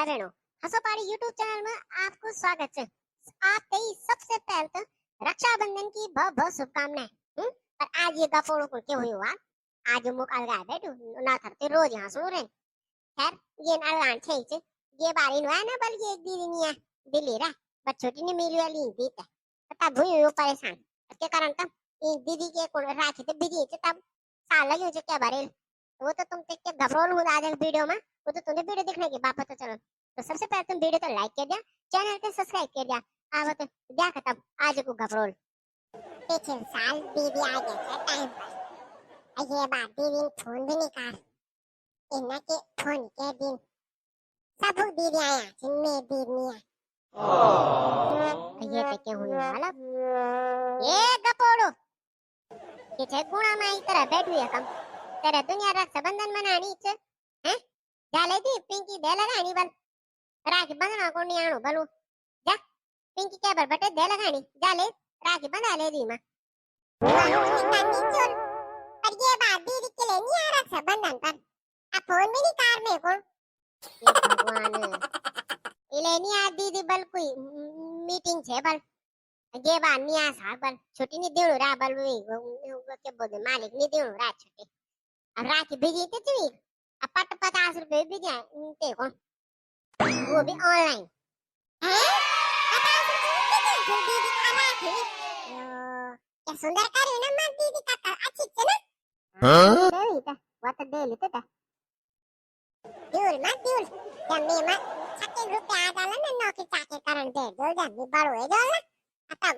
भाई बहनों, हंसोपाड़ी YouTube channel में आपको स्वागत है। आपके ही सबसे पहले तो रक्षाबंधन की बहुत बहुत शुभकामनाएं। पर आज ये गपोड़ो को क्या हुआ? आज मुक अलगा बैठू ना थरते रोज यहाँ सुन रहे। खैर ये अलगान ठीक है। ये बारी नो है ना बल्कि एक दीदी नहीं है दिल्ली रहा। बस छोटी ने मिली वाली दीदी है। पता भूई हो परेशान। के कारण तब एक दीदी के को राखी तो बिजी है तब साल लगे हो क्या बारे। वो तो तुम देख के घबरोल हो आज वीडियो में। वो तो तुमने वीडियो देखने के बाद पता चलो। तो सबसे पहले तुम वीडियो को लाइक कर दिया, चैनल को सब्सक्राइब कर दिया। आवत दिया खत्म आज को घबरोल। पिछले साल दीदी आ गया था टाइम पर। ये बात दीदी फोन भी नहीं कर। इन्ना के फोन के दिन सब दीदी आया जिनमें दीदी नहीं है। ये तो क्या हुई वाला? ये गपोड़ो कि छे गुणा में इस तरह बैठ हुई कम तेरे दुनिया रक्षाबंधन मनानी है हैं? जाले दी पिंकी दे लगानी बल राखी बंधना को नहीं आणो भलो जा पिंकी के बर बटे दे लगानी जाले राखी बंधा ले दी मां पर ये बात दीदी के लिए नहीं आ रक्षाबंधन पर अब फोन भी नहीं कार में कौन भगवान इले नहीं आ दीदी बल कोई मीटिंग छे बल ये बात नहीं आ सा बल छुट्टी नहीं देणो रा बल वो के बोले मालिक नहीं देणो रा छुट्टी अब राखी भेजी तो चुई अब पट 50 रुपए भी जाए ते कौन वो भी ऑनलाइन हैं 50 रुपए दीदी का राखी क्या सुंदर करी ना मां दीदी का अच्छी है ना हां दे ता वो तो दे लेते ता दूर मत दूर जब मैं मत छक्के रुपए आ जाला ना नौकरी चाके कारण दे दो जब भी बड़ो है जाला आता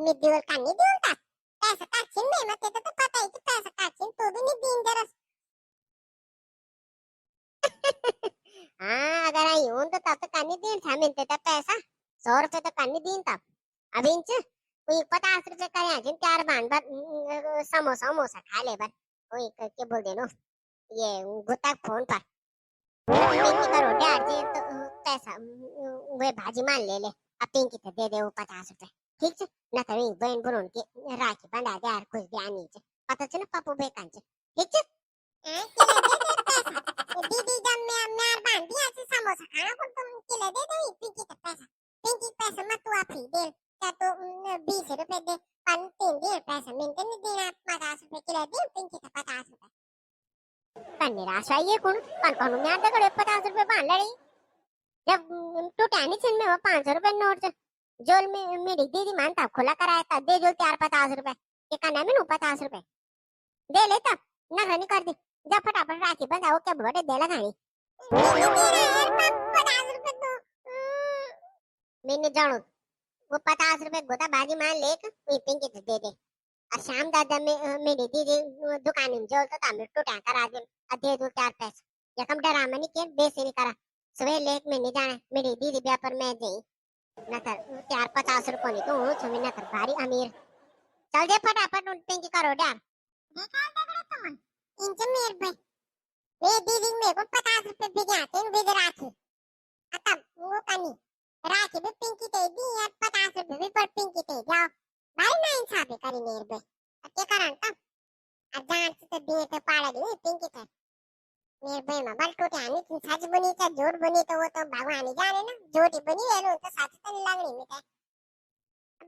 मैं दूर का नहीं दूर ता पैसा का छिन में मत तो पता है कि पैसा का छिन तो भी नहीं दिन जरा हाँ अगर आई हूं तो तब तो करनी दिन था मिलते था पैसा 100 रुपए तो करनी दिन तब अब इंच कोई 50 रुपए करे जिन चार बांध पर समोसा समोसा खा ले बर कोई के बोल दे नो ये गुत्ता फोन पर पिंकी करो डैड जी तो पैसा वे भाजी मान ले ले अब पिंकी तो दे दे वो 50 रुपए ठीक है ना तो एक बहन बुरों के राखी बंधा दे यार कुछ ध्यान नहीं पता चला पापू बेकान ठीक है दीदी जब मैं बांध दिया से समोसा खाना को तुम किलो दे दो पिंकी पैसा मत तू आप ही दे क्या तो 20 रुपए दे पन 3 दे पैसा मिलते नहीं देना 50 रुपए किलो दे पिंकी का 50 रुपए पन निराशा ये कौन पन कौन मैं आधा कड़े 50 रुपए बांध लड़ी जब तू टानी छिन में वो 500 रुपए नोट जोल में मेरी दीदी मानता खुला कराया था दे जो 50 रुपए ये कहना में 50 रुपए दे लेता ना नहीं कर दी जा फटाफट राखी बंधाओ क्या बड़े दे लगानी मैंने जानो वो 50 रुपए गोता भाजी मान लेक वही पिंकी तो दे दे और शाम दादा में मेरी दीदी दुकान में जो तो तामिर टूटा करा दे दे दो 4 पैसे या कम डरा मनी के बेसे नहीं करा सुबह लेक में नहीं जाना मेरी दीदी ब्याह पर मैं गई ना कर 4-50 रुपए नहीं तो हूं छुमी ना कर भारी अमीर चल दे फटाफट पिंकी करो डर देखा तगड़ा तुम इंच मेर पे वे दीदी मेरे को 50 रुपए भिजाते हैं विद राखी अब वो कनी राखी भी पिंकी दे दी यार 50 रुपए भी पर पिंकी दे जाओ भाई ना इंसाफ करी मेर पे क्या करन तब जान से तो दिए तो पाड़ा दी पिंकी थे मेर पे में बल टूटे आनी तुम सच बनी तो झूठ बनी तो वो तो भगवान ही जाने ना झूठी बनी है लो तो सच तो नहीं लगनी में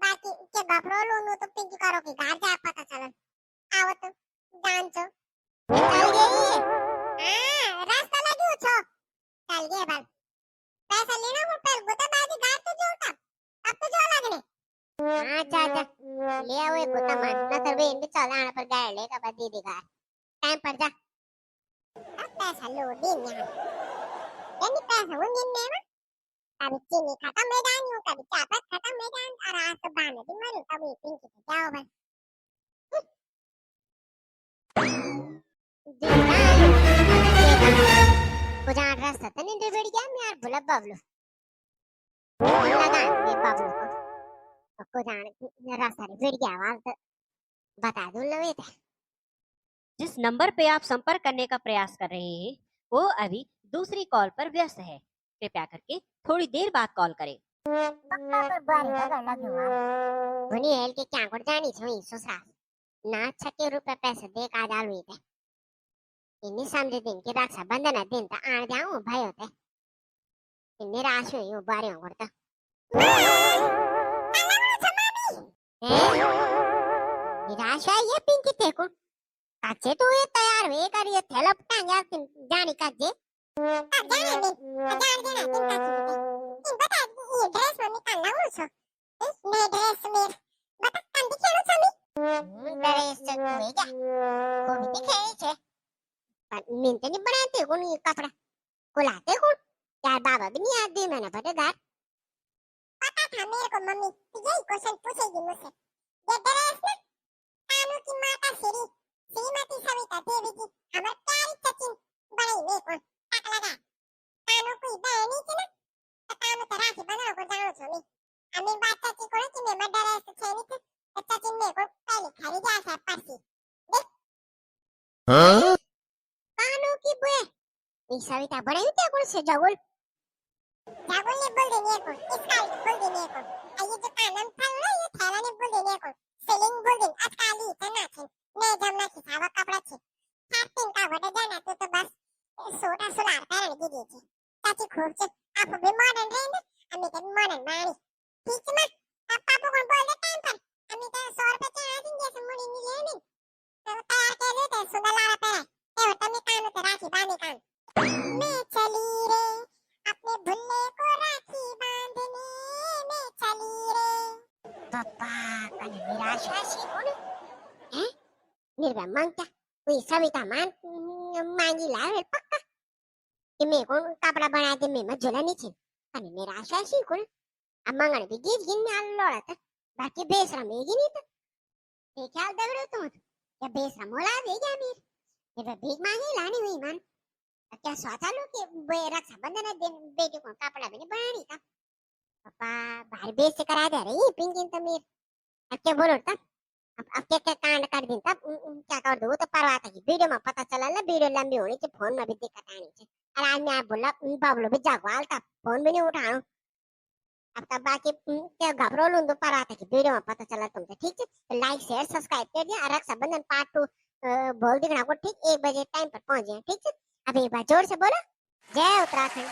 बाकी के घबरो लो तो पिंकी करो कि घर जा पता चलन आवत जान चो चल गई रास्ता लगी छो चल गए बल पैसा लेना वो पहले गोता बाजी गार तो जोता अब तो जो लगने अच्छा अच्छा ले आओ एक गोता मान ना तर वे इंदे चल आने पर गाड़ लेगा बस दीदी गार टाइम पर जा अब पैसा लो दिन यहाँ यानी पैसा वो दिन में कभी चीनी खत्म हो जानी कभी चापत खत्म हो जानी और आज तो बाने दिन मरू कभी पिंकी तो जाओ बस कुछ रास्ता तो नहीं बैठ गया मैं यार बुला बबलू लगा ये बबलू को कुछ रास्ता नहीं बैठ गया आवाज तो बता दूं लवे थे जिस नंबर पे आप संपर्क करने का प्रयास कर रहे हैं वो अभी दूसरी कॉल पर व्यस्त है कृपया करके थोड़ी देर बाद कॉल करें पक्का पर बारी लगा लगे हुआ बनी हेल के क्या कर जानी छोई ससुराल ना 6 रुपए पैसे दे का डाल हुई थे इन्हीं समझे दिन के रक्षा बंधन दिन तो आड़ जाऊं भाई होते निराश हुई हूँ बारे में करता निराश है ये पिंकी देखो काचे तो ये तैयार हुए कर ये थैला टांगा जानी काचे जाने दे जान देना चिंता की बता ये ड्रेस मम्मी का लाऊं छो ने ड्रेस में बता कंदी केनो छमी ड्रेस कोई क्या कोई दिखे छे पर मिनते नहीं बनाते कौन ये कपड़ा को लाते कौन यार बाबा भी नहीं आते मैंने फटेदार पता था मेरे को मम्मी यही क्वेश्चन पूछेगी मुझसे ये ड्रेस ना कानू की माता श्रीमती सविता देवी जी हमार प्यारी सचिन बड़ी में कौन तक लगा कानू कोई बहनी थी ना तो कानू तो राखी बनाओ को जानो छो मी अमीर बात सची को कि मैं ड्रेस छे नहीं तो सचिन ने को पहले खरीदा था परसी देख कानू की बुए ये सविता बड़ी होती कौन से जगुल जगुल ने बोल देने को इसका बोल देने को ये जो कानम था ना ये थैला ने बोल देने को सेलिंग बोल दिन अकाली तना छे ने जमना की सावा कपड़ा छे छातीन का वडे जाना तो बस सोटा सुलार पैरण कीधी छे साची खूब छे आप भी मॉडर्न रहे ने अमी तो मॉडर्न मानी ठीक है अब पापा को बोल दे टाइम पर अमी तो 100 रुपए के आ देंगे से मुड़ी नहीं लेनी तो तैयार कर लेते सुंदर लाड़ा पे ए तमे कान तो राखी बांधी कान मैं चली रे अपने भुल्ले को राखी बांधने मैं चली रे पापा कने निराशा सी कोने हैं निर्भय मांगता कोई सविता मांगी लावे पक्का कि मैं कौन कपड़ा बना दे मैं झोला नहीं छे कने निराशा सी कोने अब मंगण भी गीत गिन में लोड़ा बाकी बेसरम है नहीं तो ये ख्याल दगड़ो तो या बेसरम होला दे गया मीर ये भीख मांगी लानी हुई मान क्या सोचा लो कि रक्षाबंधन दिन बेटी को कपड़ा भी नहीं बनानी था पापा बाहर बेच से करा दे रही पिंकिन तो मेरे अब क्या बोलो तब अब क्या कांड कर दिन तब क्या कर दो तो परवाह था कि वीडियो में पता चला ना वीडियो लंबी होनी चाहिए फोन में भी दिक्कत आनी चाहिए और आज मैं बोला बाबलो भी जागवाल था फोन भी नहीं उठाऊं अब तब बाकी क्या घबरो लूं तो परवाह था कि वीडियो में पता चला तुमसे ठीक है तो लाइक शेयर सब्सक्राइब कर दिया रक्षाबंधन पार्ट 2 बोल दिखना को ठीक 1 बजे टाइम पर पहुंच जाए ठीक है अब एक बार जोर से बोलो जय उत्तराखंड।